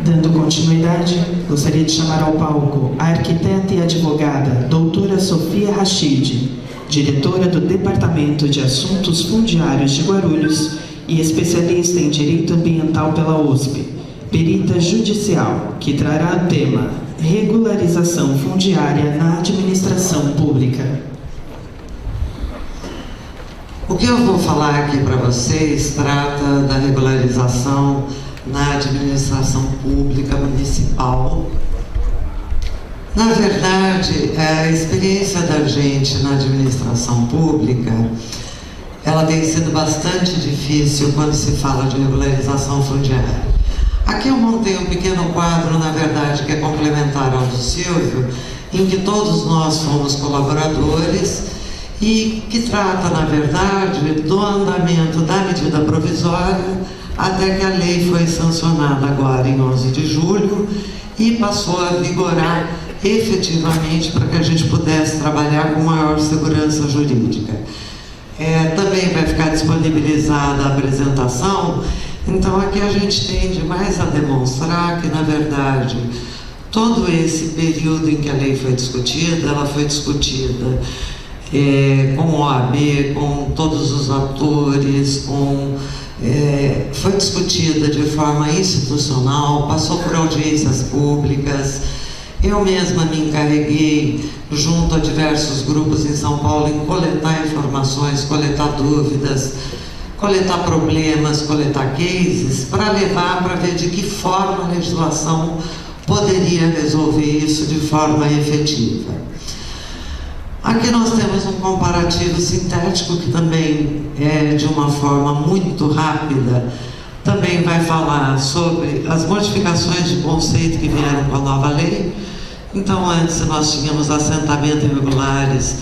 Dando continuidade, gostaria de chamar ao palco a arquiteta e advogada doutora Sofia Rachid, diretora do Departamento de Assuntos Fundiários de Guarulhos e especialista em Direito Ambiental pela USP, perita judicial, que trará o tema Regularização Fundiária na Administração Pública. O que eu vou falar aqui para vocês trata da regularização na administração pública municipal. Na verdade, a experiência da gente na administração pública, ela tem sido bastante difícil quando se fala de regularização fundiária. Aqui eu montei um pequeno quadro, na verdade, que é complementar ao do Silvio, em que todos nós fomos colaboradores e que trata, na verdade, do andamento da medida provisória até que a lei foi sancionada agora em 11 de julho e passou a vigorar efetivamente para que a gente pudesse trabalhar com maior segurança jurídica. Também vai ficar disponibilizada a apresentação, então aqui a gente tende mais a demonstrar que, na verdade, todo esse período em que a lei foi discutida, ela foi discutida com o OAB, com todos os atores, foi discutida de forma institucional, passou por audiências públicas. Eu mesma me encarreguei, junto a diversos grupos em São Paulo, em coletar informações, coletar dúvidas, coletar problemas, coletar cases, para levar para ver de que forma a legislação poderia resolver isso de forma efetiva. Aqui nós temos um comparativo sintético que também de uma forma muito rápida, também vai falar sobre as modificações de conceito que vieram com a nova lei. Então, antes nós tínhamos assentamentos irregulares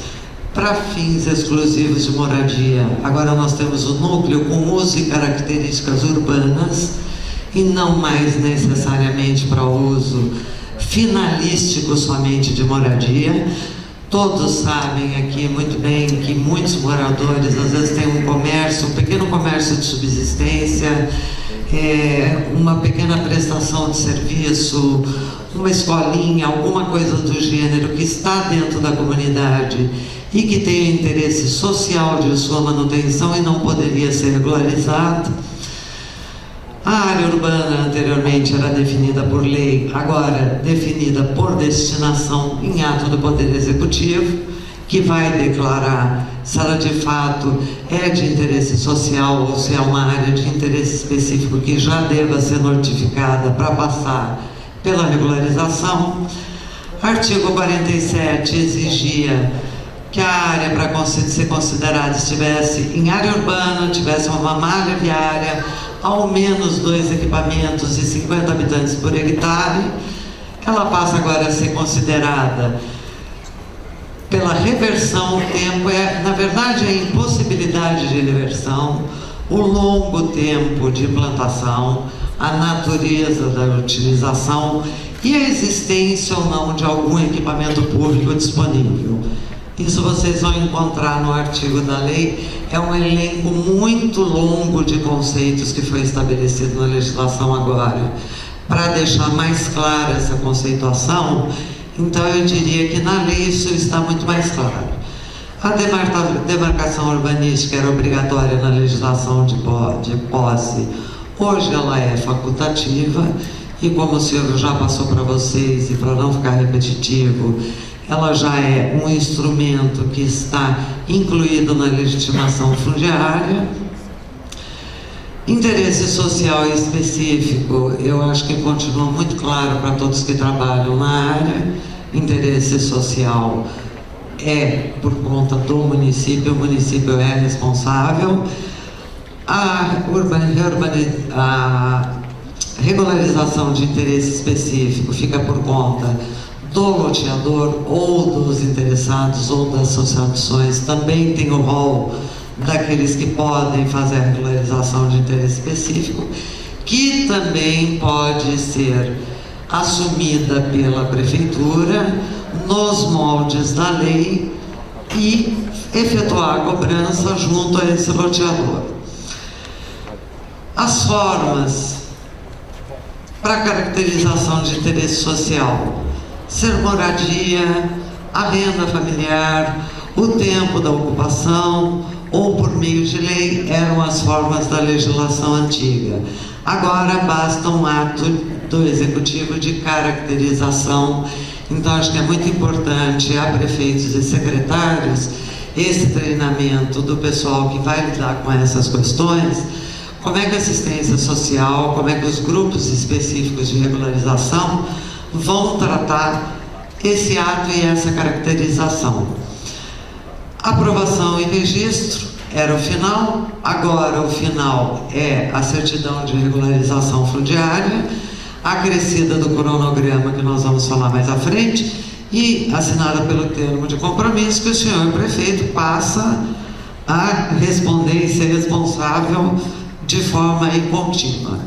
para fins exclusivos de moradia. Agora nós temos o núcleo com uso e características urbanas e não mais necessariamente para uso finalístico somente de moradia. Todos sabem aqui muito bem que muitos moradores às vezes têm um comércio, um pequeno comércio de subsistência, uma pequena prestação de serviço, uma escolinha, alguma coisa do gênero que está dentro da comunidade e que tem interesse social de sua manutenção e não poderia ser regularizado. A área urbana anteriormente era definida por lei, agora definida por destinação em ato do Poder Executivo, que vai declarar se ela de fato é de interesse social ou se é uma área de interesse específico que já deva ser notificada para passar pela regularização. Artigo 47 exigia que a área para ser considerada estivesse em área urbana, tivesse uma malha viária, ao menos 2 equipamentos e 50 habitantes por hectare. Ela passa agora a ser considerada pela reversão. O tempo na verdade, a impossibilidade de reversão, o longo tempo de implantação, a natureza da utilização e a existência ou não de algum equipamento público disponível. Isso vocês vão encontrar no artigo da lei. É um elenco muito longo de conceitos que foi estabelecido na legislação agora. Para deixar mais clara essa conceituação, então eu diria que na lei isso está muito mais claro. A demarcação urbanística era obrigatória na legislação de posse. Hoje ela é facultativa e, como o Silvio já passou para vocês, e para não ficar repetitivo, ela já é um instrumento que está incluído na legitimação fundiária. Interesse social específico, eu acho que continua muito claro para todos que trabalham na área. Interesse social é por conta do município, o município é responsável. A regularização de interesse específico fica por conta do loteador ou dos interessados ou das associações. Também tem o rol daqueles que podem fazer a regularização de interesse específico, que também pode ser assumida pela prefeitura nos moldes da lei e efetuar a cobrança junto a esse loteador. As formas para caracterização de interesse social, ser moradia, a renda familiar, o tempo da ocupação ou por meio de lei eram as formas da legislação antiga. Agora basta um ato do Executivo de caracterização. Então acho que é muito importante a prefeitos e secretários esse treinamento do pessoal que vai lidar com essas questões, como é que a assistência social, como é que os grupos específicos de regularização vão tratar esse ato e essa caracterização. Aprovação e registro era o final, agora o final é a certidão de regularização fundiária, acrescida do cronograma que nós vamos falar mais à frente e assinada pelo termo de compromisso que o senhor prefeito passa a responder e ser responsável de forma contínua.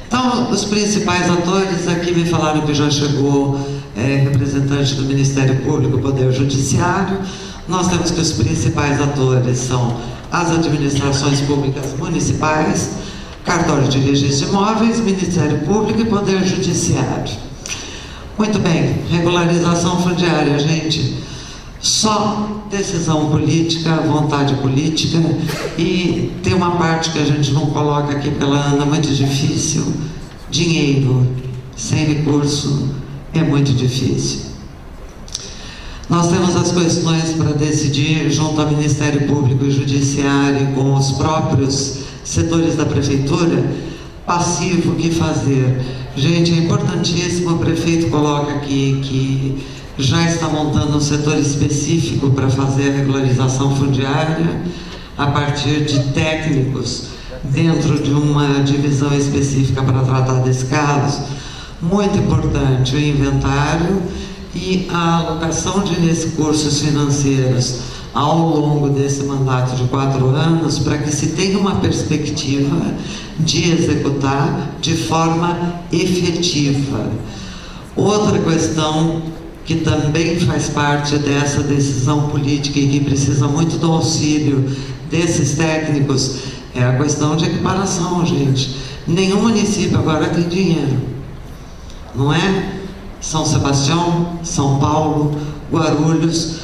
Então, os principais atores aqui me falaram que já chegou representante do Ministério Público, Poder Judiciário. Nós temos que os principais atores são as administrações públicas municipais, Cartório de Registro de Imóveis, Ministério Público e Poder Judiciário. Muito bem, regularização fundiária, gente, só decisão política, vontade política, e tem uma parte que a gente não coloca aqui pela Ana, muito difícil, dinheiro, sem recurso, é muito difícil. Nós temos as questões para decidir junto ao Ministério Público e Judiciário com os próprios setores da Prefeitura, passivo, o que fazer. Gente, é importantíssimo, o prefeito coloca aqui que já está montando um setor específico para fazer a regularização fundiária a partir de técnicos dentro de uma divisão específica para tratar desse caso. Muito importante o inventário e a alocação de recursos financeiros ao longo desse mandato de 4 anos para que se tenha uma perspectiva de executar de forma efetiva. Outra questão que também faz parte dessa decisão política e que precisa muito do auxílio desses técnicos é a questão de equiparação, gente. Nenhum município agora tem dinheiro, não é? São Sebastião, São Paulo, Guarulhos,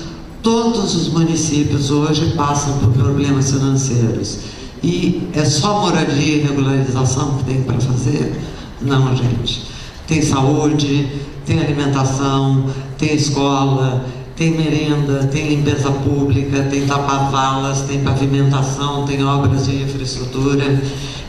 todos os municípios hoje passam por problemas financeiros. E é só moradia e regularização que tem para fazer? Não, gente. Tem saúde, tem alimentação, tem escola, tem merenda, tem limpeza pública, tem tapa-valas, tem pavimentação, tem obras de infraestrutura.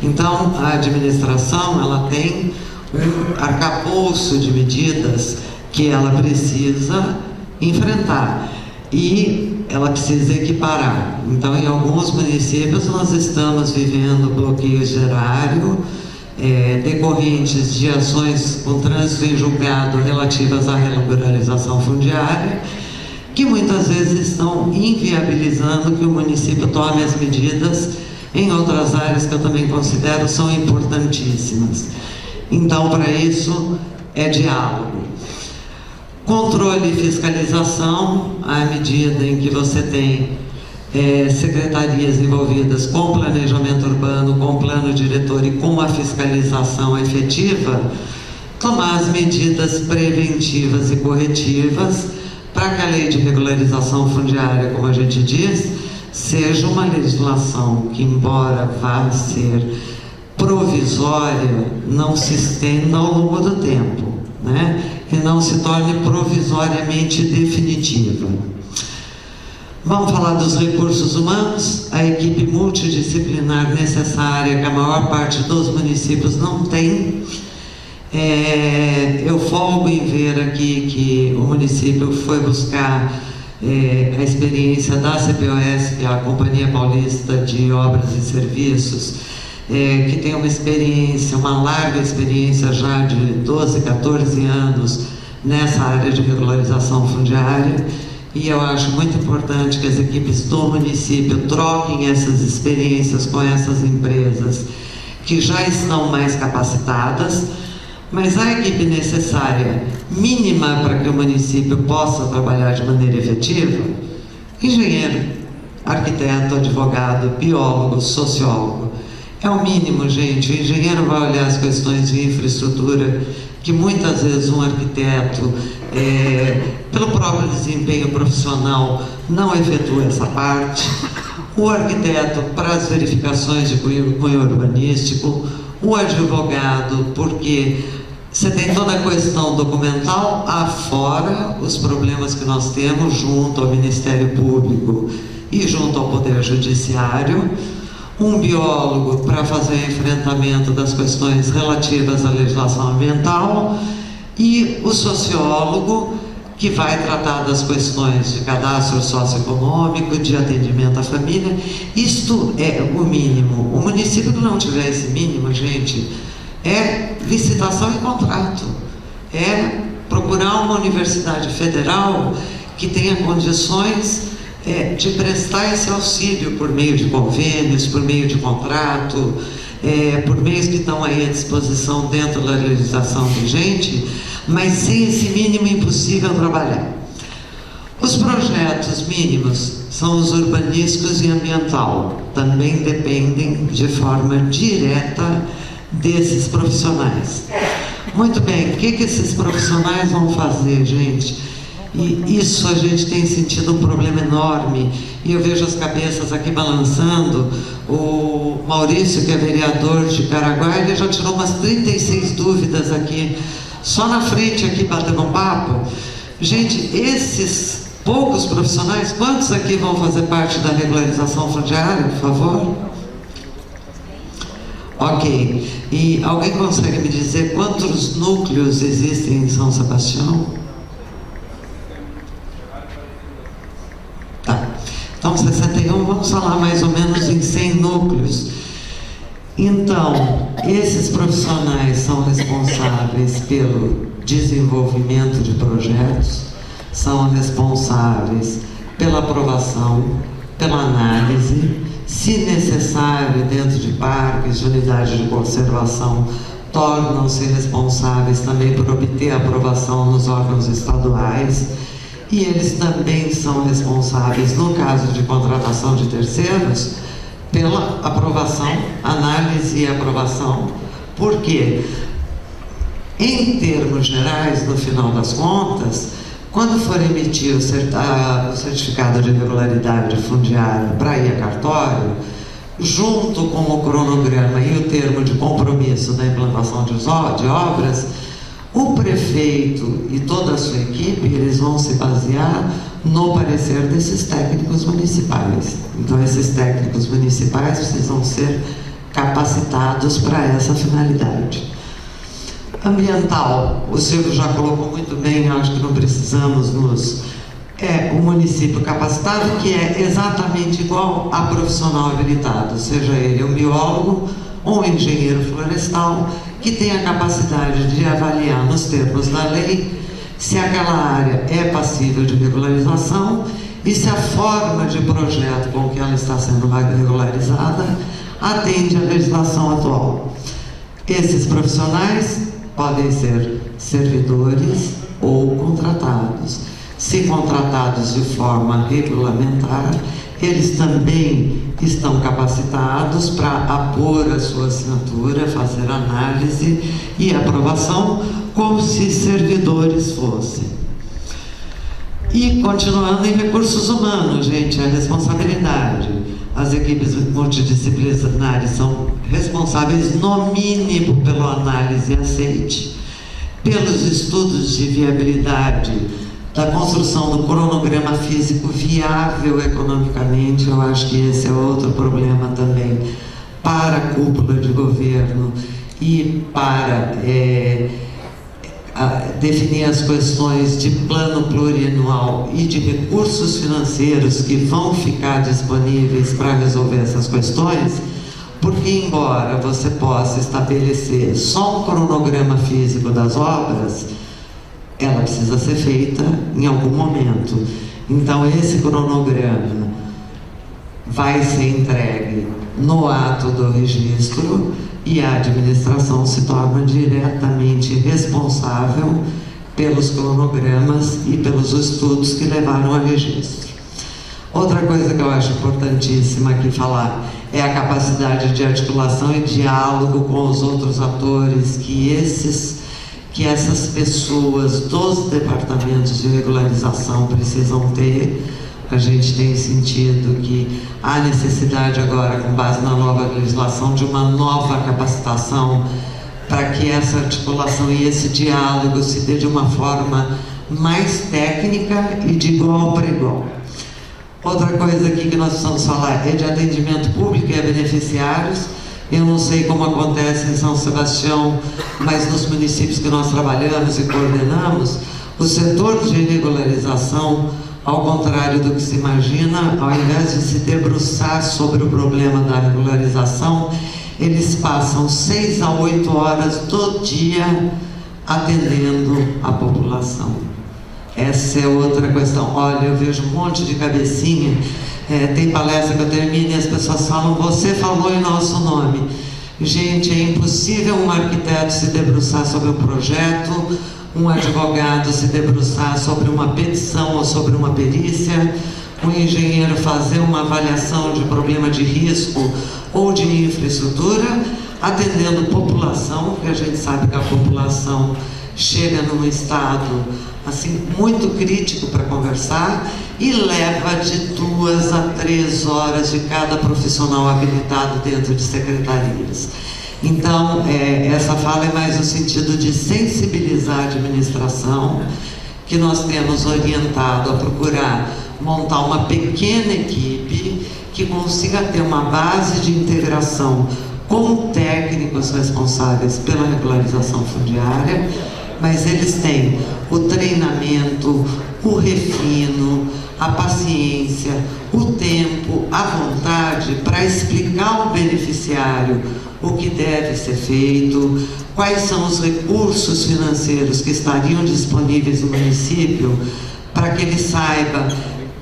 Então, a administração, ela tem um arcabouço de medidas que ela precisa enfrentar e ela precisa equiparar. Então, em alguns municípios nós estamos vivendo bloqueio gerário decorrentes de ações com trânsito em julgado relativas à regularização fundiária, que muitas vezes estão inviabilizando que o município tome as medidas em outras áreas que eu também considero são importantíssimas. Então, para isso, é diálogo. Controle e fiscalização, à medida em que você tem secretarias envolvidas com planejamento urbano, com plano diretor e com a fiscalização efetiva, tomar as medidas preventivas e corretivas para que a lei de regularização fundiária, como a gente diz, seja uma legislação que, embora vá ser provisória, não se estenda ao longo do tempo, né? E não se torne provisoriamente definitiva. Vamos falar dos recursos humanos, a equipe multidisciplinar necessária que a maior parte dos municípios não tem. Eu folgo em ver aqui que o município foi buscar a experiência da CPOS, que é a Companhia Paulista de Obras e Serviços, que tem uma experiência, uma larga experiência já de 12, 14 anos nessa área de regularização fundiária, e eu acho muito importante que as equipes do município troquem essas experiências com essas empresas que já estão mais capacitadas, mas a equipe necessária, mínima para que o município possa trabalhar de maneira efetiva, engenheiro, arquiteto, advogado, biólogo, sociólogo. É o mínimo, gente. O engenheiro vai olhar as questões de infraestrutura que muitas vezes um arquiteto, pelo próprio desempenho profissional, não efetua essa parte. O arquiteto para as verificações de cunho urbanístico, o advogado, porque você tem toda a questão documental, afora os problemas que nós temos junto ao Ministério Público e junto ao Poder Judiciário, um biólogo para fazer o enfrentamento das questões relativas à legislação ambiental e o sociólogo que vai tratar das questões de cadastro socioeconômico, de atendimento à família. Isto é o mínimo. O município que não tiver esse mínimo, gente, é licitação e contrato. É procurar uma universidade federal que tenha condições de prestar esse auxílio por meio de convênios, por meio de contrato, por meios que estão aí à disposição dentro da legislação vigente, mas sem esse mínimo impossível trabalhar. Os projetos mínimos são os urbanísticos e ambiental, também dependem de forma direta desses profissionais. Muito bem, o que esses profissionais vão fazer, gente? E isso a gente tem sentido um problema enorme, e eu vejo as cabeças aqui balançando. O Maurício, que é vereador de Caraguá, ele já tirou umas 36 dúvidas aqui, só na frente aqui batendo um papo. Gente, esses poucos profissionais, quantos aqui vão fazer parte da regularização fundiária, por favor? Ok. E alguém consegue me dizer quantos núcleos existem em São Sebastião? Então, 61, vamos falar mais ou menos em 100 núcleos. Então, esses profissionais são responsáveis pelo desenvolvimento de projetos, são responsáveis pela aprovação, pela análise, se necessário, dentro de parques, de unidades de conservação, tornam-se responsáveis também por obter a aprovação nos órgãos estaduais. E eles também são responsáveis, no caso de contratação de terceiros, pela aprovação, análise e aprovação. Por quê? Em termos gerais, no final das contas, quando for emitir o certificado de regularidade fundiária para ir a cartório, junto com o cronograma e o termo de compromisso da implantação de obras, o prefeito e toda a sua equipe, eles vão se basear no parecer desses técnicos municipais. Então, esses técnicos municipais precisam ser capacitados para essa finalidade. Ambiental, o Silvio já colocou muito bem, acho que não precisamos o município capacitado, que é exatamente igual a profissional habilitado, seja ele um biólogo ou um engenheiro florestal, que tem a capacidade de avaliar nos termos da lei se aquela área é passível de regularização e se a forma de projeto com que ela está sendo regularizada atende à legislação atual. Esses profissionais podem ser servidores ou contratados. Se contratados de forma regulamentar, eles também estão capacitados para apor a sua assinatura, fazer análise e aprovação, como se servidores fossem. E continuando em recursos humanos, gente, a responsabilidade. As equipes multidisciplinares são responsáveis, no mínimo, pela análise e aceite, pelos estudos de viabilidade, da construção do cronograma físico viável economicamente. Eu acho que esse é outro problema também para a cúpula de governo e para definir as questões de plano plurianual e de recursos financeiros que vão ficar disponíveis para resolver essas questões, porque embora você possa estabelecer só um cronograma físico das obras, ela precisa ser feita em algum momento. Então, esse cronograma vai ser entregue no ato do registro e a administração se torna diretamente responsável pelos cronogramas e pelos estudos que levaram ao registro. Outra coisa que eu acho importantíssima aqui falar é a capacidade de articulação e diálogo com os outros atores que essas pessoas dos departamentos de regularização precisam ter. A gente tem sentido que há necessidade agora, com base na nova legislação, de uma nova capacitação para que essa articulação e esse diálogo se dê de uma forma mais técnica e de igual para igual. Outra coisa aqui que nós precisamos falar é de atendimento público e a beneficiários. Eu não sei como acontece em São Sebastião, mas nos municípios que nós trabalhamos e coordenamos, o setor de regularização, ao contrário do que se imagina, ao invés de se debruçar sobre o problema da regularização, eles passam 6 a 8 horas do dia atendendo a população. Essa é outra questão. Olha, eu vejo um monte de cabecinha, tem palestra que eu termino e as pessoas falam, você falou em nosso nome. Gente, é impossível um arquiteto se debruçar sobre um projeto, um advogado se debruçar sobre uma petição ou sobre uma perícia, um engenheiro fazer uma avaliação de problema de risco ou de infraestrutura, atendendo população, porque a gente sabe que a população chega num estado assim muito crítico para conversar e leva de 2 a 3 horas de cada profissional habilitado dentro de secretarias. Então, essa fala é mais no sentido de sensibilizar a administração, que nós temos orientado a procurar montar uma pequena equipe que consiga ter uma base de integração com técnicos responsáveis pela regularização fundiária, mas eles têm o treinamento, o refino, a paciência, o tempo, a vontade para explicar ao beneficiário o que deve ser feito, quais são os recursos financeiros que estariam disponíveis no município, para que ele saiba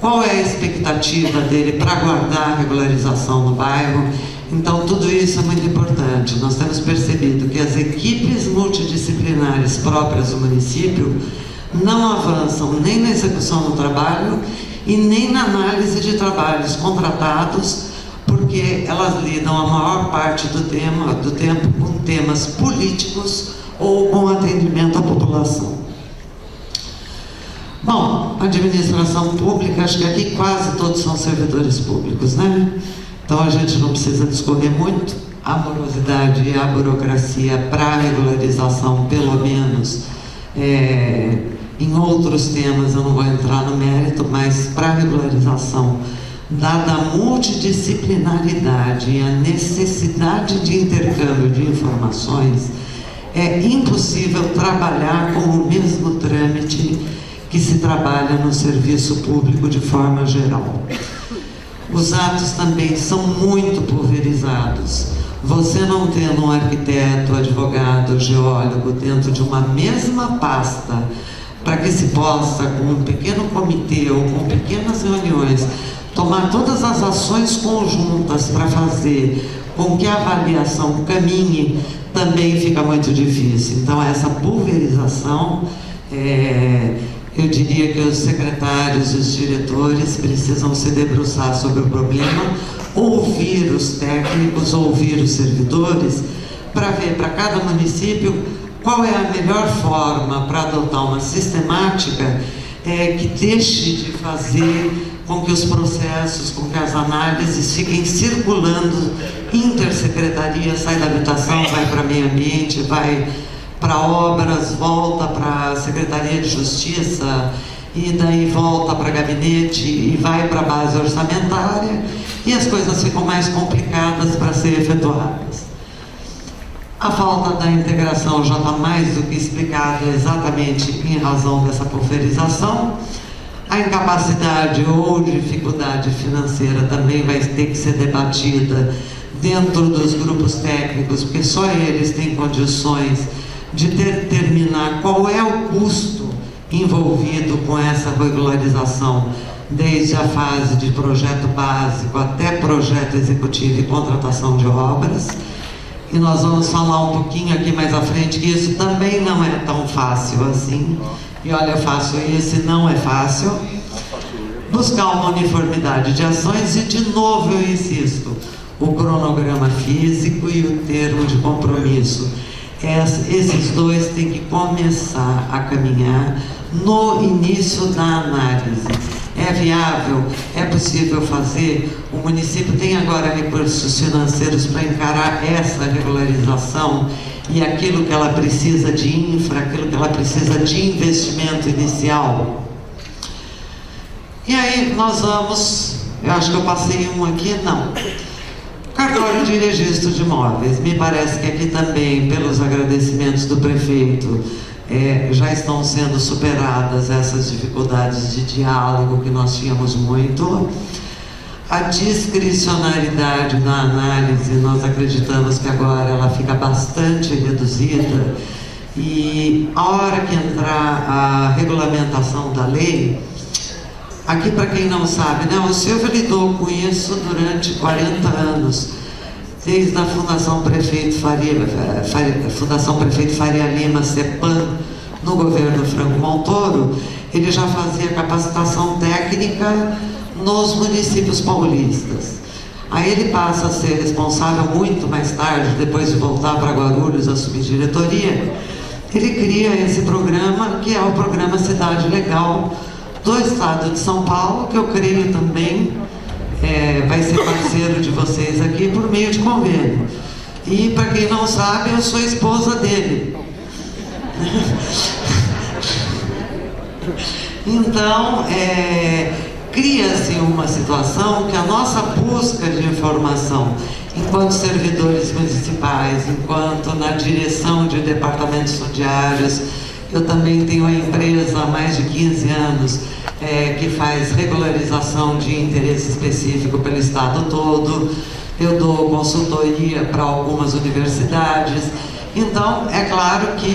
qual é a expectativa dele para guardar a regularização no bairro. Então, tudo isso é muito importante. Nós temos percebido que as equipes multidisciplinares próprias do município não avançam nem na execução do trabalho e nem na análise de trabalhos contratados, porque elas lidam a maior parte do tempo com temas políticos ou com atendimento à população. Bom, administração pública, acho que aqui quase todos são servidores públicos, né? Então a gente não precisa discorrer muito. A morosidade e a burocracia para a regularização, pelo menos, em outros temas eu não vou entrar no mérito, mas para a regularização, dada a multidisciplinaridade e a necessidade de intercâmbio de informações, é impossível trabalhar com o mesmo trâmite que se trabalha no serviço público de forma geral. Os atos também são muito pulverizados. Você não tendo um arquiteto, advogado, geólogo dentro de uma mesma pasta, para que se possa, com um pequeno comitê ou com pequenas reuniões, tomar todas as ações conjuntas para fazer com que a avaliação caminhe, também fica muito difícil. Então, essa pulverização, eu diria que os secretários e os diretores precisam se debruçar sobre o problema, ouvir os técnicos, ouvir os servidores, para ver para cada município qual é a melhor forma para adotar uma sistemática que deixe de fazer com que os processos, com que as análises fiquem circulando intersecretaria, sai da habitação, vai para meio ambiente, vai para obras, volta para a Secretaria de Justiça e daí volta para gabinete e vai para a base orçamentária e as coisas ficam mais complicadas para serem efetuadas. A falta da integração já está mais do que explicada exatamente em razão dessa pulverização. A incapacidade ou dificuldade financeira também vai ter que ser debatida dentro dos grupos técnicos, porque só eles têm condições de determinar qual é o custo envolvido com essa regularização, desde a fase de projeto básico até projeto executivo e contratação de obras. E nós vamos falar um pouquinho aqui mais à frente que isso também não é tão fácil assim. E olha, eu faço isso e não é fácil. Buscar uma uniformidade de ações e, de novo, eu insisto, o cronograma físico e o termo de compromisso. Esses dois têm que começar a caminhar no início da análise. É viável? É possível fazer? O município tem agora recursos financeiros para encarar essa regularização e aquilo que ela precisa de infra, aquilo que ela precisa de investimento inicial? E aí nós vamos, eu acho que eu passei um aqui, não. Cartório de registro de imóveis. Me parece que aqui também, pelos agradecimentos do prefeito, já estão sendo superadas essas dificuldades de diálogo que nós tínhamos muito. A discricionariedade na análise, nós acreditamos que agora ela fica bastante reduzida, e a hora que entrar a regulamentação da lei, aqui, para quem não sabe, né, o Silvio lidou com isso durante 40 anos, desde a Fundação Prefeito Faria Lima, CEPAM, no governo Franco Montoro. Ele já fazia capacitação técnica nos municípios paulistas. Aí ele passa a ser responsável muito mais tarde, depois de voltar para Guarulhos, assumir diretoria. Ele cria esse programa, que é o programa Cidade Legal do Estado de São Paulo, que eu creio também vai ser parceiro de vocês aqui por meio de convênio. E, para quem não sabe, eu sou esposa dele. Então, cria-se uma situação que a nossa busca de informação, enquanto servidores municipais, enquanto na direção de departamentos fundiários, eu também tenho uma empresa há mais de 15 anos que faz regularização de interesse específico pelo estado todo. Eu dou consultoria para algumas universidades. Então, é claro que,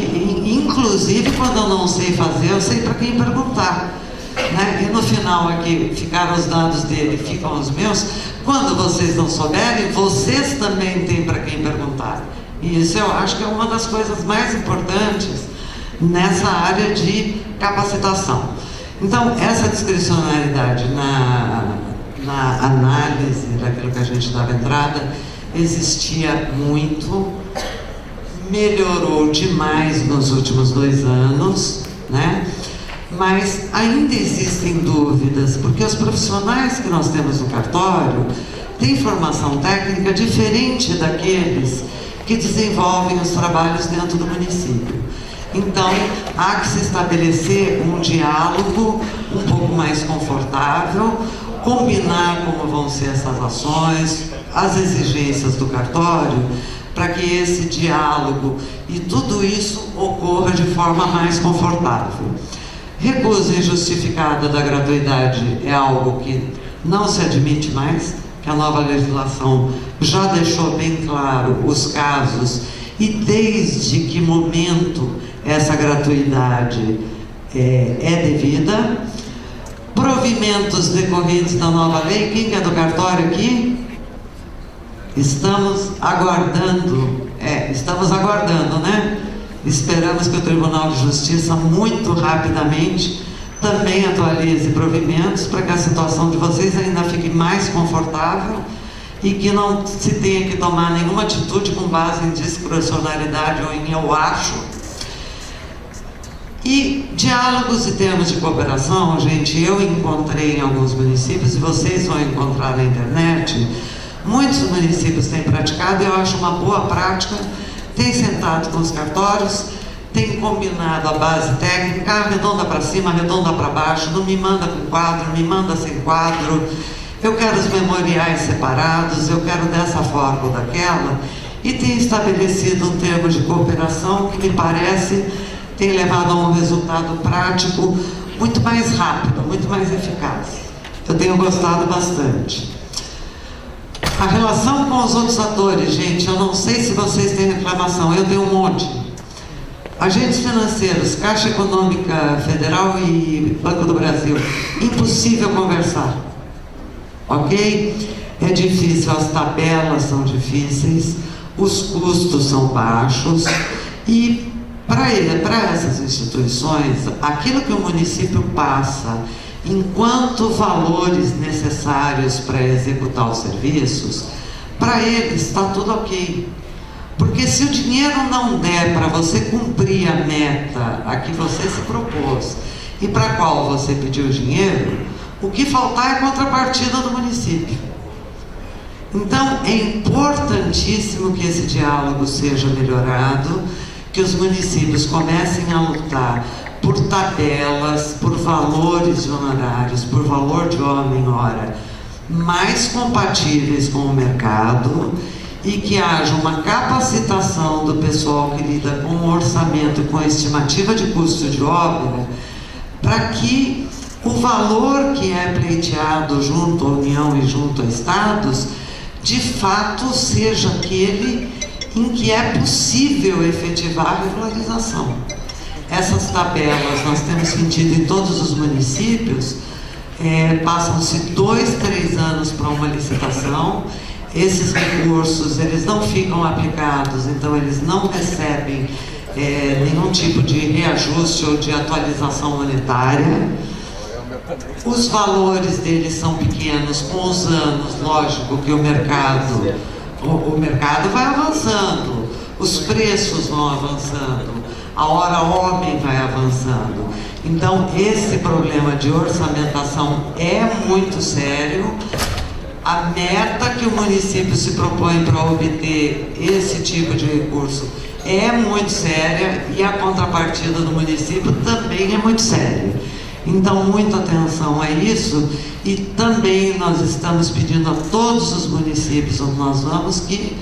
inclusive, quando eu não sei fazer, eu sei para quem perguntar, né? E no final aqui, ficaram os dados dele, ficam os meus. Quando vocês não souberem, vocês também têm para quem perguntar. E isso eu acho que é uma das coisas mais importantes nessa área de capacitação. Então, essa discricionariedade na análise daquilo que a gente dava entrada existia muito, melhorou demais nos últimos 2 anos, né? Mas ainda existem dúvidas, porque os profissionais que nós temos no cartório têm formação técnica diferente daqueles que desenvolvem os trabalhos dentro do município. Então, há que se estabelecer um diálogo um pouco mais confortável, combinar como vão ser essas ações, as exigências do cartório, para que esse diálogo e tudo isso ocorra de forma mais confortável. Recusa injustificada da gratuidade é algo que não se admite mais, que a nova legislação já deixou bem claro os casos e desde que momento essa gratuidade é devida. Provimentos decorrentes da nova lei, quem é do cartório aqui? Estamos aguardando, né? Esperamos que o Tribunal de Justiça, muito rapidamente, também atualize provimentos para que a situação de vocês ainda fique mais confortável e que não se tenha que tomar nenhuma atitude com base em discrecionalidade ou em eu acho. E diálogos e termos de cooperação, gente, eu encontrei em alguns municípios, e vocês vão encontrar na internet, muitos municípios têm praticado, e eu acho uma boa prática, tem sentado com os cartórios, tem combinado a base técnica, arredonda para cima, arredonda para baixo, não me manda com quadro, me manda sem quadro, eu quero os memoriais separados, eu quero dessa forma ou daquela, e tem estabelecido um termo de cooperação que me parece tem levado a um resultado prático muito mais rápido, muito mais eficaz. Eu tenho gostado bastante. A relação com os outros atores, gente, eu não sei se vocês têm reclamação, eu tenho um monte. Agentes financeiros, Caixa Econômica Federal e Banco do Brasil, impossível conversar, ok? É difícil, as tabelas são difíceis, os custos são baixos e para essas instituições, aquilo que o município passa enquanto valores necessários para executar os serviços, para eles está tudo ok. Porque se o dinheiro não der para você cumprir a meta a que você se propôs e para a qual você pediu dinheiro, o que faltar é contrapartida do município. Então, é importantíssimo que esse diálogo seja melhorado, que os municípios comecem a lutar por tabelas, por valores de honorários, por valor de hora mais compatíveis com o mercado, e que haja uma capacitação do pessoal que lida com o orçamento e com a estimativa de custo de obra, para que o valor que é pleiteado junto à União e junto a Estados, de fato seja aquele em que é possível efetivar a regularização. Essas tabelas nós temos sentido em todos os municípios, passam-se 2, 3 anos para uma licitação. Esses recursos, eles não ficam aplicados, então eles não recebem nenhum tipo de reajuste ou de atualização monetária. Os valores deles são pequenos com os anos, lógico que o mercado vai avançando, os preços vão avançando, a hora homem vai avançando. Então, esse problema de orçamentação é muito sério. A meta que o município se propõe para obter esse tipo de recurso é muito séria e a contrapartida do município também é muito séria. Então, muita atenção a isso, e também nós estamos pedindo a todos os municípios onde nós vamos que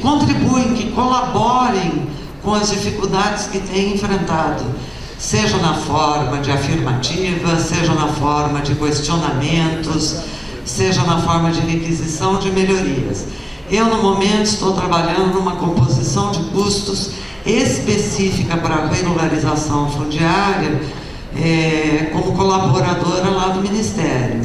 contribuem, que colaborem com as dificuldades que têm enfrentado, seja na forma de afirmativa, seja na forma de questionamentos, seja na forma de requisição de melhorias. Eu, no momento, estou trabalhando numa composição de custos específica para a regularização fundiária, como colaboradora lá do Ministério.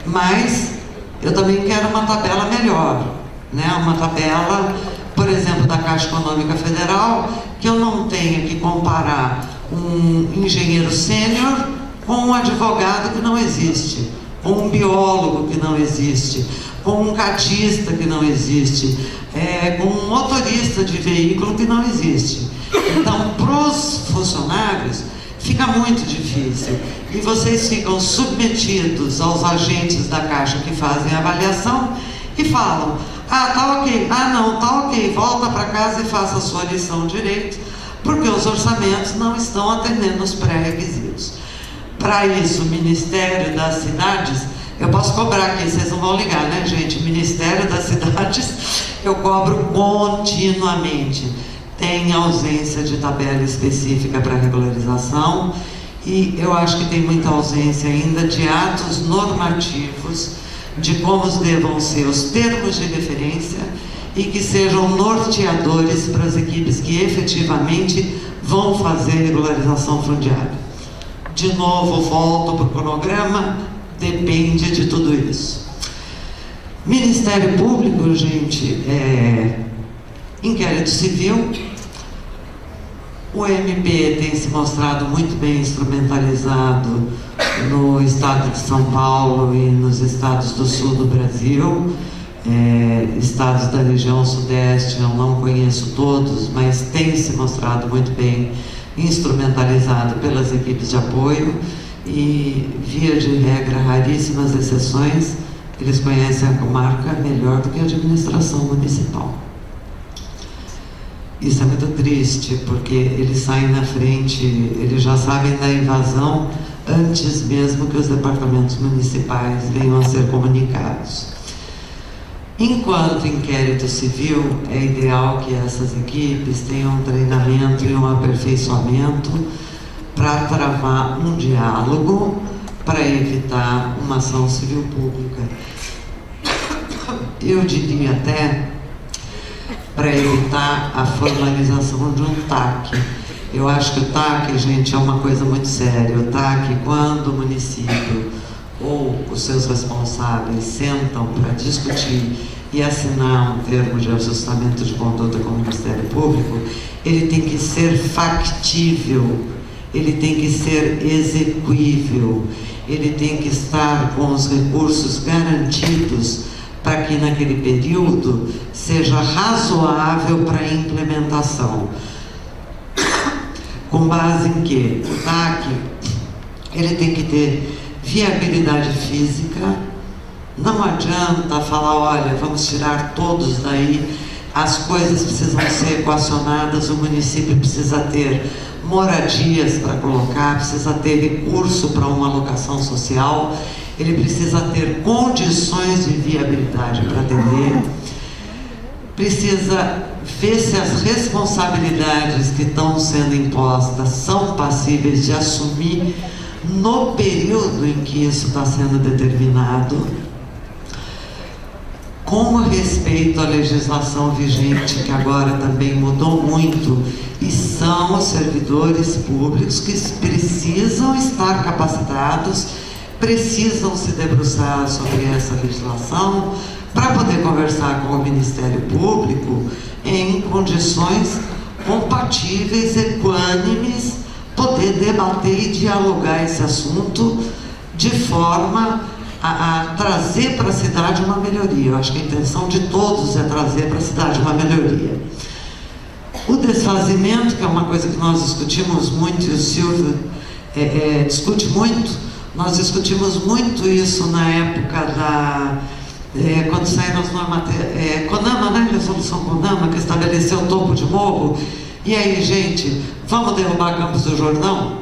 Mas eu também quero uma tabela melhor, né? Uma tabela, por exemplo, da Caixa Econômica Federal, que eu não tenha que comparar um engenheiro sênior com um advogado que não existe, com um biólogo que não existe, com um catista que não existe, com um motorista de veículo que não existe. Então, para os funcionários, fica muito difícil. E vocês ficam submetidos aos agentes da Caixa que fazem a avaliação e falam: ah, tá ok, ah não, tá ok, volta para casa e faça a sua lição direito, porque os orçamentos não estão atendendo os pré-requisitos. Para isso, o Ministério das Cidades, eu posso cobrar aqui, vocês não vão ligar, né, gente? O Ministério das Cidades, eu cobro continuamente. Tem ausência de tabela específica para regularização, e eu acho que tem muita ausência ainda de atos normativos de como devam ser os termos de referência e que sejam norteadores para as equipes que efetivamente vão fazer regularização fundiária. De novo, volto para o cronograma, depende de tudo isso. Ministério Público, gente, inquérito civil. O MP tem se mostrado muito bem instrumentalizado no estado de São Paulo e nos estados do sul do Brasil. Estados da região sudeste, eu não conheço todos, mas tem se mostrado muito bem instrumentalizado pelas equipes de apoio, e, via de regra, raríssimas exceções, eles conhecem a comarca melhor do que a administração municipal. Isso é muito triste, porque eles saem na frente, eles já sabem da invasão antes mesmo que os departamentos municipais venham a ser comunicados. Enquanto inquérito civil, é ideal que essas equipes tenham um treinamento e um aperfeiçoamento para travar um diálogo, para evitar uma ação civil pública. Eu diria até para evitar a formalização de um TAC. Eu acho que o TAC, gente, é uma coisa muito séria. O TAC, quando o município ou os seus responsáveis sentam para discutir e assinar um termo de ajustamento de conduta com o Ministério Público, ele tem que ser factível, ele tem que ser execuível, ele tem que estar com os recursos garantidos para para que naquele período seja razoável para a implementação. Com base em que o TAC ele tem que ter viabilidade física. Não adianta falar, olha, vamos tirar todos daí, as coisas precisam ser equacionadas, o município precisa ter moradias para colocar, precisa ter recurso para uma alocação social, ele precisa ter condições de viabilidade para atender, precisa ver se as responsabilidades que estão sendo impostas são passíveis de assumir no período em que isso está sendo determinado, com respeito à legislação vigente, que agora também mudou muito, e são os servidores públicos que precisam estar capacitados, precisam se debruçar sobre essa legislação, para poder conversar com o Ministério Público em condições compatíveis, equânimes, poder debater e dialogar esse assunto de forma a trazer para a cidade uma melhoria. Eu acho que a intenção de todos é trazer para a cidade uma melhoria. O desfazimento, que é uma coisa que nós discutimos muito, e o Silvio discute muito, nós discutimos muito isso na época da... quando saíram as normas... CONAMA, né? Resolução CONAMA, que estabeleceu o topo de morro. E aí, gente, vamos derrubar Campos do Jordão?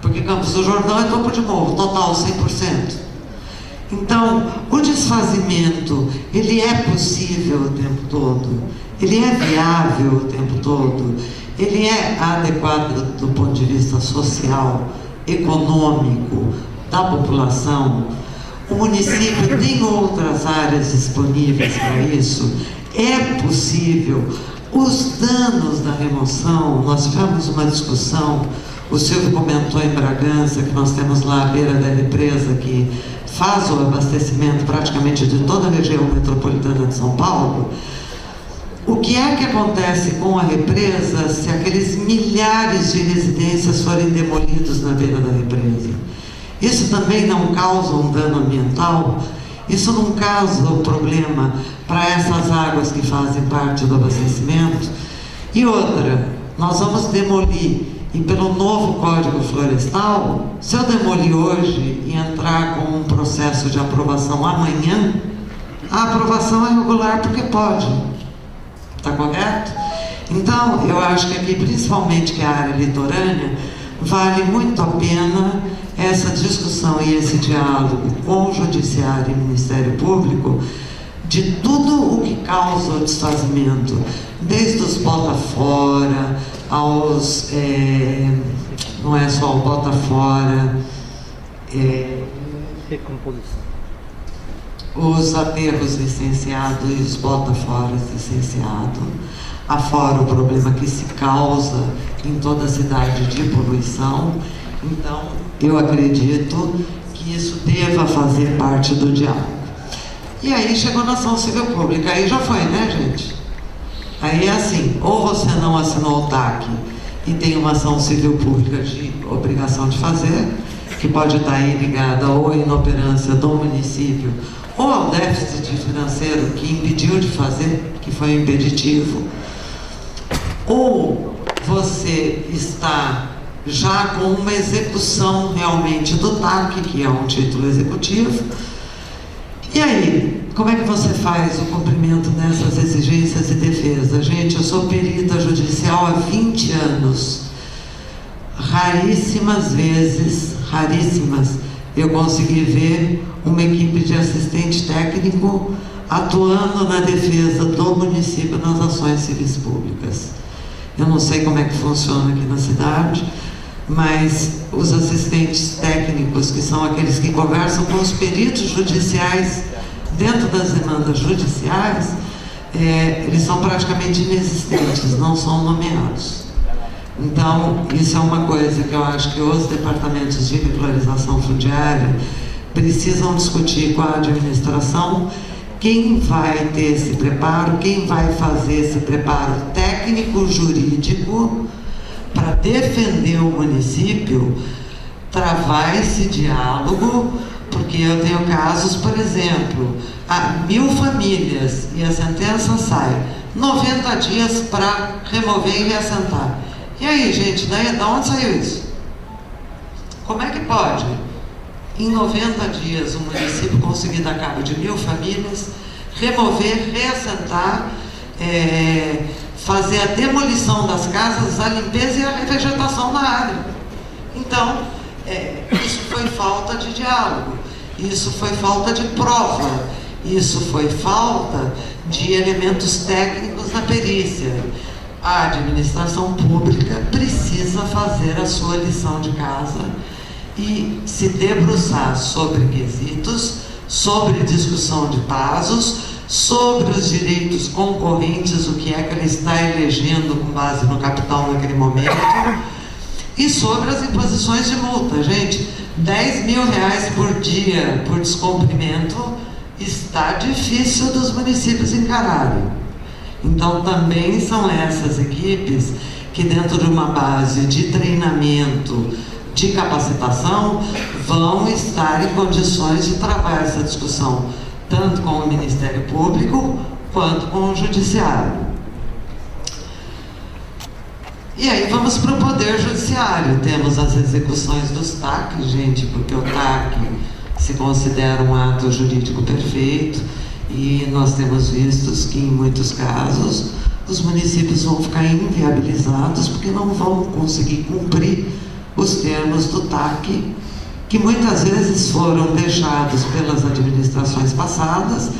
Porque Campos do Jordão é topo de morro, total, 100%. Então, o desfazimento, ele é possível o tempo todo, ele é viável o tempo todo, ele é adequado do ponto de vista social, econômico, da população. O município tem outras áreas disponíveis para isso, é possível. Os danos da remoção, nós tivemos uma discussão, o Silvio comentou em Bragança, que nós temos lá a beira da represa, que faz o abastecimento praticamente de toda a região metropolitana de São Paulo. O que é que acontece com a represa se aqueles milhares de residências forem demolidos na beira da represa? Isso também não causa um dano ambiental? Isso não causa um problema para essas águas que fazem parte do abastecimento? E outra, nós vamos demolir, e pelo novo Código Florestal, se eu demolir hoje e entrar com um processo de aprovação amanhã, a aprovação é regular porque pode. Está correto? Então, eu acho que aqui, principalmente que é a área litorânea, vale muito a pena essa discussão e esse diálogo com o Judiciário e Ministério Público de tudo o que causa o desfazimento, desde os bota fora, aos... não é só o bota fora, recomposição, os aterros licenciados e os bota fora licenciados, afora o problema que se causa em toda a cidade de poluição. Então, eu acredito que isso deva fazer parte do diálogo. E aí chegou na ação civil pública, aí já foi, né, gente? Aí é assim, ou você não assinou o TAC e tem uma ação civil pública de obrigação de fazer, que pode estar aí ligada ou à inoperância do município, ou ao déficit financeiro que impediu de fazer, que foi impeditivo, ou você está já com uma execução realmente do TAC, que é um título executivo. E aí, como é que você faz o cumprimento dessas exigências de defesa? Gente, eu sou perita judicial há 20 anos. Raríssimas vezes, eu consegui ver uma equipe de assistente técnico atuando na defesa do município nas ações civis públicas. Eu não sei como é que funciona aqui na cidade, mas os assistentes técnicos, que são aqueles que conversam com os peritos judiciais dentro das demandas judiciais, eles são praticamente inexistentes, não são nomeados. Então, isso é uma coisa que eu acho que os departamentos de regularização fundiária precisam discutir com a administração, quem vai ter esse preparo, quem vai fazer esse preparo técnico-jurídico para defender o município, travar esse diálogo, Porque eu tenho casos, por exemplo, 1000 famílias e a sentença sai 90 dias para remover e reassentar. E aí, gente, daí, de onde saiu isso? Como é que pode, em 90 dias, o município conseguir dar cabo de 1000 famílias, remover, reassentar, fazer a demolição das casas, a limpeza e a revegetação da área? Então, isso foi falta de diálogo, isso foi falta de prova, isso foi falta de elementos técnicos na perícia. A administração pública precisa fazer a sua lição de casa e se debruçar sobre quesitos, sobre discussão de prazos, sobre os direitos concorrentes, o que é que ele está elegendo com base no capital naquele momento, e sobre as imposições de multa. Gente, R$10.000 por dia por descumprimento está difícil dos municípios encararem. Então, também são essas equipes que, dentro de uma base de treinamento, de capacitação, vão estar em condições de travar essa discussão, tanto com o Ministério Público, quanto com o Judiciário. E aí vamos para o Poder Judiciário. Temos as execuções dos TAC, gente, porque o TAC se considera um ato jurídico perfeito, e nós temos visto que, em muitos casos, os municípios vão ficar inviabilizados porque não vão conseguir cumprir os termos do TAC, que muitas vezes foram deixados pelas administrações passadas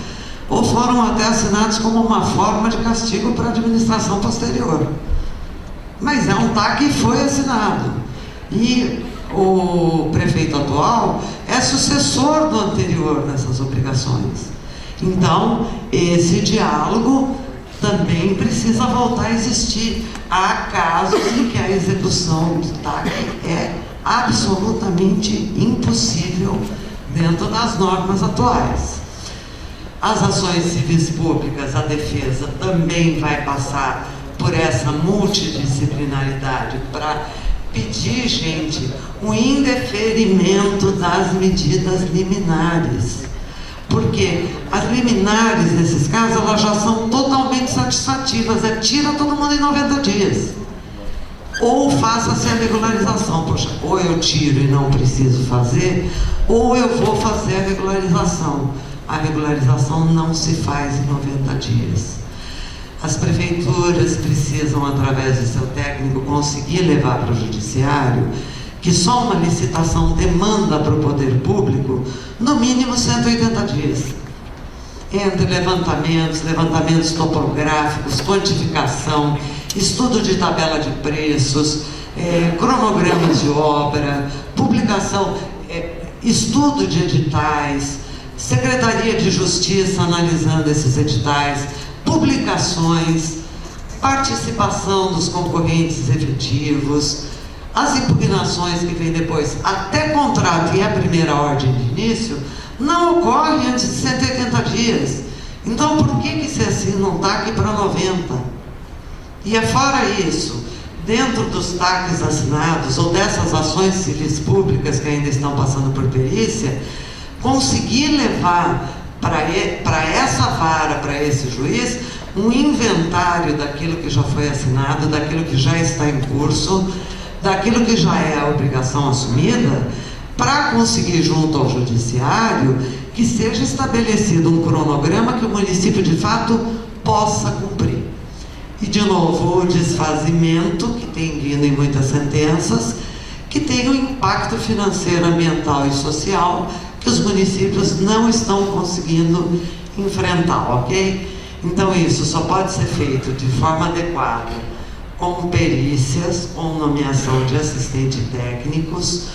ou foram até assinados como uma forma de castigo para a administração posterior. Mas é um TAC que foi assinado. E o prefeito atual é sucessor do anterior nessas obrigações. Então, esse diálogo também precisa voltar a existir. Há casos em que a execução do TAC é absolutamente impossível dentro das normas atuais. As ações civis públicas, a defesa também vai passar por essa multidisciplinaridade para pedir, gente, o indeferimento das medidas liminares. Porque as liminares, nesses casos, elas já são totalmente satisfativas. Tira todo mundo em 90 dias. Ou faça-se a regularização. Poxa, ou eu tiro e não preciso fazer, ou eu vou fazer a regularização. A regularização não se faz em 90 dias. As prefeituras precisam, através de seu técnico, conseguir levar para o judiciário que só uma licitação demanda para o poder público, no mínimo 180 dias. Entre levantamentos topográficos, quantificação, estudo de tabela de preços, cronogramas de obra, publicação, estudo de editais, Secretaria de Justiça analisando esses editais, publicações, participação dos concorrentes efetivos, as impugnações que vêm depois, até contrato e a primeira ordem de início, não ocorre antes de 180 dias. Então, por que se assina um TAC para 90? E fora isso, dentro dos TACs assinados, ou dessas ações civis públicas que ainda estão passando por perícia, conseguir levar para essa vara, para esse juiz, um inventário daquilo que já foi assinado, daquilo que já está em curso, daquilo que já é a obrigação assumida, para conseguir, junto ao judiciário, que seja estabelecido um cronograma que o município, de fato, possa cumprir. E, de novo, o desfazimento, que tem vindo em muitas sentenças, que tem um impacto financeiro, ambiental e social que os municípios não estão conseguindo enfrentar, ok? Então, isso só pode ser feito de forma adequada, com perícias, com nomeação de assistentes técnicos,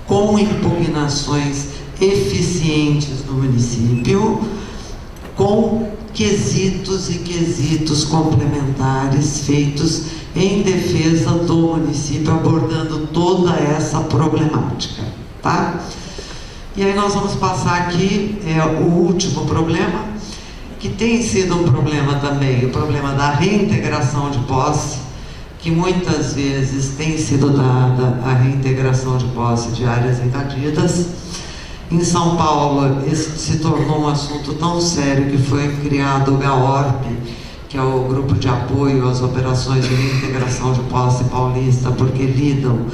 com impugnações eficientes no município, com quesitos e quesitos complementares feitos em defesa do município, abordando toda essa problemática, tá? E aí nós vamos passar aqui o último problema, que tem sido um problema também, o problema da reintegração de posse, que muitas vezes tem sido dada a reintegração de posse de áreas invadidas, Em São Paulo, esse se tornou um assunto tão sério que foi criado o GAORP, que é o Grupo de Apoio às Operações de Reintegração de Posse Paulista, porque lidam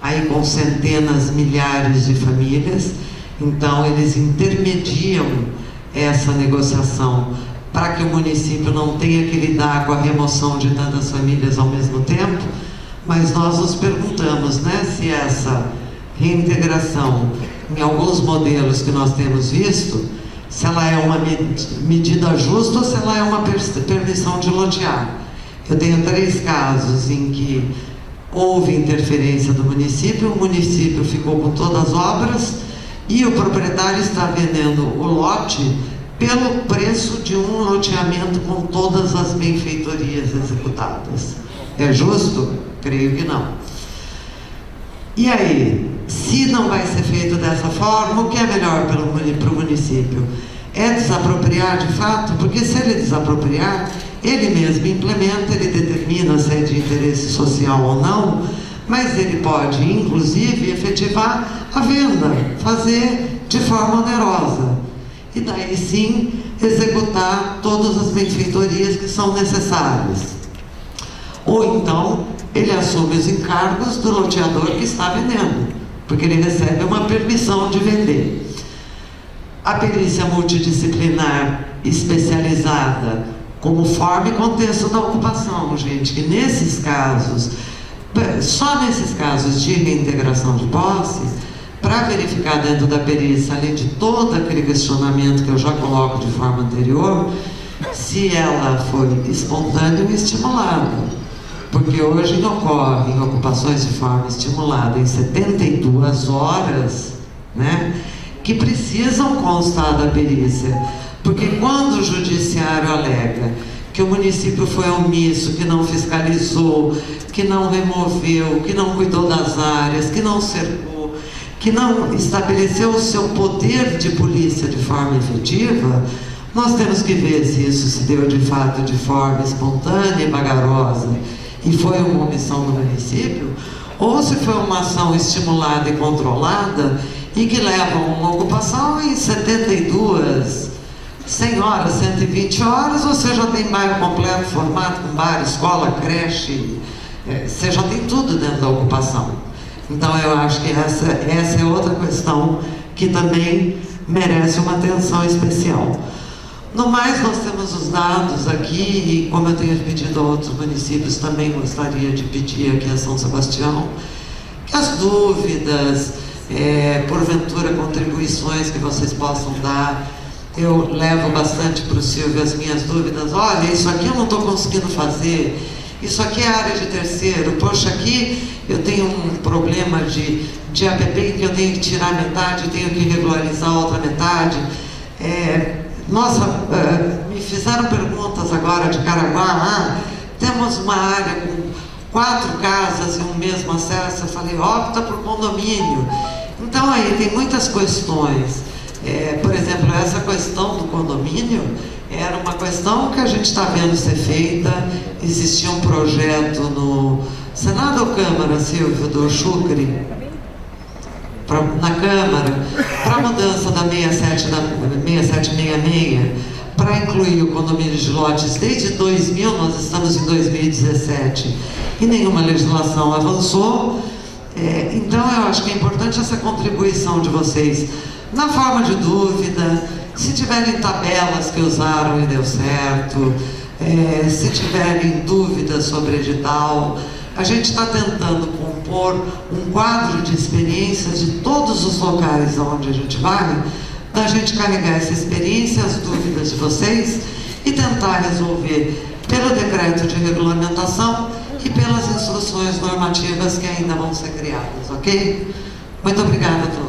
aí com centenas, milhares de famílias. Então, eles intermediam essa negociação para que o município não tenha que lidar com a remoção de tantas famílias ao mesmo tempo. Mas nós nos perguntamos, né, se essa reintegração, em alguns modelos que nós temos visto, se ela é uma medida justa ou se ela é uma permissão de lotear. Eu tenho 3 casos em que houve interferência do município, o município ficou com todas as obras e o proprietário está vendendo o lote pelo preço de um loteamento com todas as benfeitorias executadas. É justo? Creio que não. E aí, se não vai ser feito dessa forma, o que é melhor para o município? É desapropriar de fato? Porque se ele desapropriar, ele mesmo implementa, ele determina se é de interesse social ou não, mas ele pode, inclusive, efetivar a venda, fazer de forma onerosa. E daí sim, executar todas as benfeitorias que são necessárias. Ou então, ele assume os encargos do loteador que está vendendo, porque ele recebe uma permissão de vender. A perícia multidisciplinar especializada, como forma e contexto da ocupação, gente, que nesses casos, só nesses casos de reintegração de posse, para verificar dentro da perícia, além de todo aquele questionamento que eu já coloco de forma anterior, se ela foi espontânea ou estimulada. Porque hoje ocorrem ocupações de forma estimulada em 72 horas, né, que precisam constar da perícia. Porque quando o judiciário alega que o município foi omisso, que não fiscalizou, que não removeu, que não cuidou das áreas, que não cercou, que não estabeleceu o seu poder de polícia de forma efetiva, nós temos que ver se isso se deu de fato de forma espontânea e vagarosa e foi uma omissão do município, ou se foi uma ação estimulada e controlada e que leva a uma ocupação em 72, 100 horas, 120 horas, você já tem bairro completo formado com bar, escola, creche, você já tem tudo dentro da ocupação. Então eu acho que essa é outra questão que também merece uma atenção especial. No mais, nós temos os dados aqui, e como eu tenho pedido a outros municípios, também gostaria de pedir aqui a São Sebastião, que as dúvidas, porventura contribuições que vocês possam dar, eu levo bastante para o Silvio as minhas dúvidas. Olha, isso aqui eu não estou conseguindo fazer, isso aqui é área de terceiro, poxa, aqui eu tenho um problema de APP que eu tenho que tirar metade, eu tenho que regularizar a outra metade. Nossa, me fizeram perguntas agora de Caraguá, temos uma área com 4 casas e um mesmo acesso. Eu falei, opta por condomínio. Então aí tem muitas questões. Por exemplo, essa questão do condomínio era uma questão que a gente está vendo ser feita. Existia um projeto no Senado ou Câmara, Silvio, do Chucre, na Câmara, para a mudança da 6766, para incluir o condomínio de lotes desde 2000, nós estamos em 2017, e nenhuma legislação avançou. Então eu acho que é importante essa contribuição de vocês, na forma de dúvida, se tiverem tabelas que usaram e deu certo, se tiverem dúvidas sobre edital. A gente está tentando compor um quadro de experiências de todos os locais onde a gente vai, da gente carregar essa experiência, as dúvidas de vocês e tentar resolver pelo decreto de regulamentação e pelas instruções normativas que ainda vão ser criadas, ok? Muito obrigada a todos.